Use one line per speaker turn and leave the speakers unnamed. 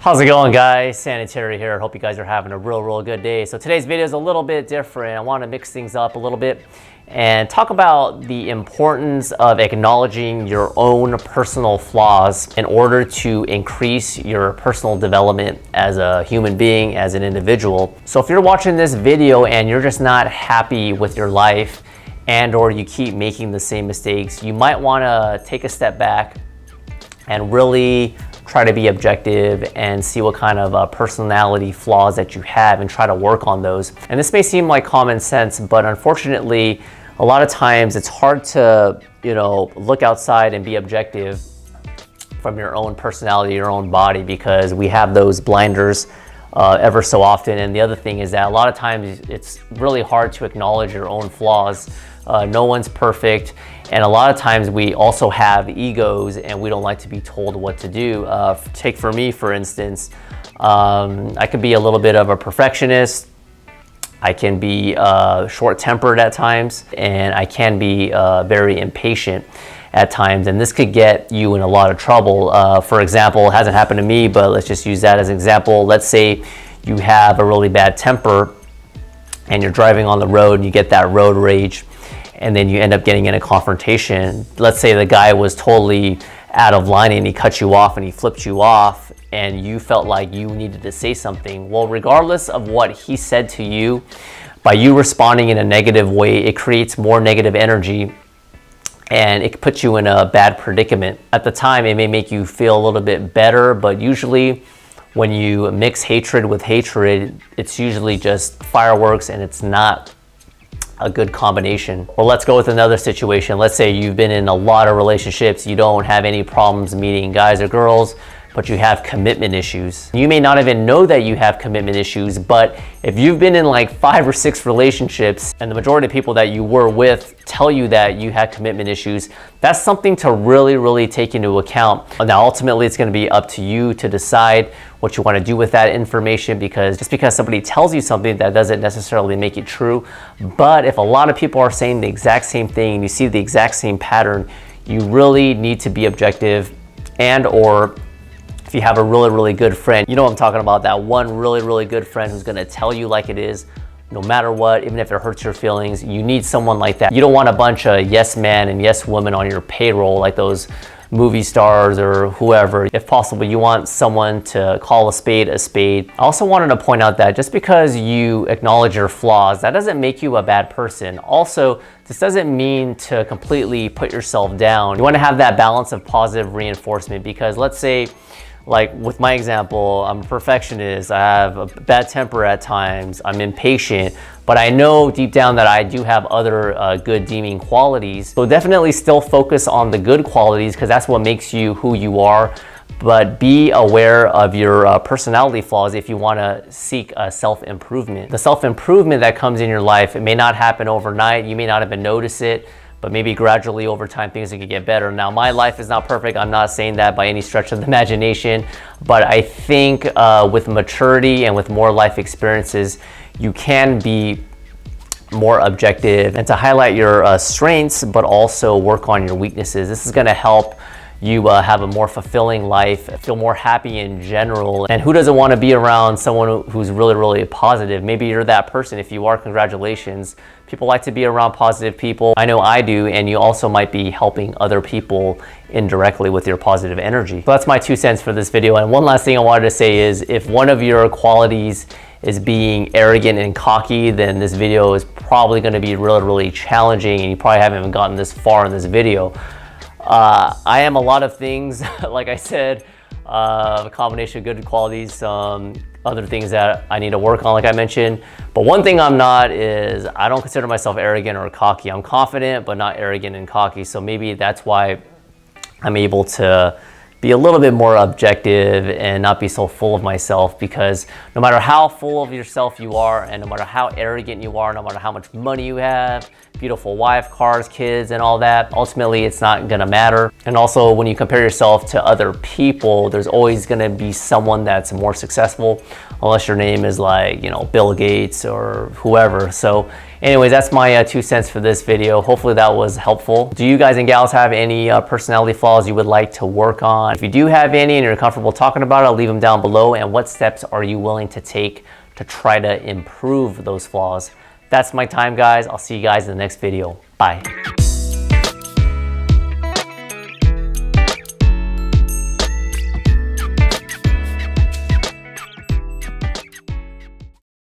How's it going, guys? Sanitary here. Hope you guys are having a real good day. So today's video is a little bit different. I want to mix things up a little bit and talk about the importance of acknowledging your own personal flaws in order to increase your personal development as a human being, as an individual. So if you're watching this video and you're just not happy with your life and or you keep making the same mistakes, you might want to take a step back and really try to be objective and see what kind of personality flaws that you have and try to work on those. And this may seem like common sense, but unfortunately, a lot of times it's hard to, look outside and be objective from your own personality, your own body, because we have those blinders ever so often. And the other thing is that a lot of times it's really hard to acknowledge your own flaws. No one's perfect. And a lot of times we also have egos and we don't like to be told what to do. Take for me, for instance, I could be a little bit of a perfectionist. I can be short-tempered at times, and I can be very impatient at times. And this could get you in a lot of trouble. For example, it hasn't happened to me, but let's just use that as an example. Let's say you have a really bad temper and you're driving on the road and you get that road rage, and then you end up getting in a confrontation. Let's say the guy was totally out of line and he cut you off and he flipped you off and you felt like you needed to say something. Well, regardless of what he said to you, by you responding in a negative way, it creates more negative energy and it puts you in a bad predicament. At the time, it may make you feel a little bit better, but usually when you mix hatred with hatred, it's usually just fireworks and it's not a good combination. Well, let's go with another situation. Let's say you've been in a lot of relationships, you don't have any problems meeting guys or girls, but you have commitment issues. You may not even know that you have commitment issues, but if you've been in like 5 or 6 relationships and the majority of people that you were with tell you that you had commitment issues, that's something to really take into account. Now, ultimately, it's gonna be up to you to decide what you wanna do with that information, because just because somebody tells you something, that doesn't necessarily make it true. But if a lot of people are saying the exact same thing and you see the exact same pattern, you really need to be objective. And or if you have a really good friend, you know what I'm talking about, that one really good friend who's gonna tell you like it is, no matter what, even if it hurts your feelings. You need someone like that. You don't want a bunch of yes men and yes women on your payroll, like those movie stars or whoever. If possible, you want someone to call a spade a spade. I also wanted to point out that just because you acknowledge your flaws, that doesn't make you a bad person. Also, this doesn't mean to completely put yourself down. You want to have that balance of positive reinforcement, because let's say, like with my example, I'm a perfectionist, I have a bad temper at times, I'm impatient, but I know deep down that I do have other good redeeming qualities. So definitely still focus on the good qualities, because that's what makes you who you are. But be aware of your personality flaws if you want to seek self-improvement. The self-improvement that comes in your life, it may not happen overnight, you may not even notice it, but maybe gradually over time things can get better. Now, my life is not perfect. I'm not saying that by any stretch of the imagination, but I think with maturity and with more life experiences, you can be more objective and to highlight your strengths, but also work on your weaknesses. This is going to help you have a more fulfilling life, feel more happy in general. And who doesn't want to be around someone who's really positive? Maybe you're that person. If you are, congratulations. People like to be around positive people. I know I do, and you also might be helping other people indirectly with your positive energy. So that's my 2 cents for this video. And one last thing I wanted to say is, if one of your qualities is being arrogant and cocky, then this video is probably going to be really challenging, and you probably haven't even gotten this far in this video. I am a lot of things, like I said, a combination of good qualities, some other things that I need to work on, like I mentioned. But one thing I'm not is, I don't consider myself arrogant or cocky. I'm confident, but not arrogant and cocky. So maybe that's why I'm able to be a little bit more objective and not be so full of myself, because no matter how full of yourself you are, and no matter how arrogant you are, no matter how much money you have, beautiful wife, cars, kids, and all that, ultimately it's not gonna matter. And also, when you compare yourself to other people, there's always gonna be someone that's more successful, unless your name is like, Bill Gates or whoever. So Anyways, that's my 2 cents for this video. Hopefully that was helpful. Do you guys and gals have any personality flaws you would like to work on? If you do have any and you're comfortable talking about it, I'll leave them down below. And what steps are you willing to take to try to improve those flaws? That's my time, guys. I'll see you guys in the next video. Bye.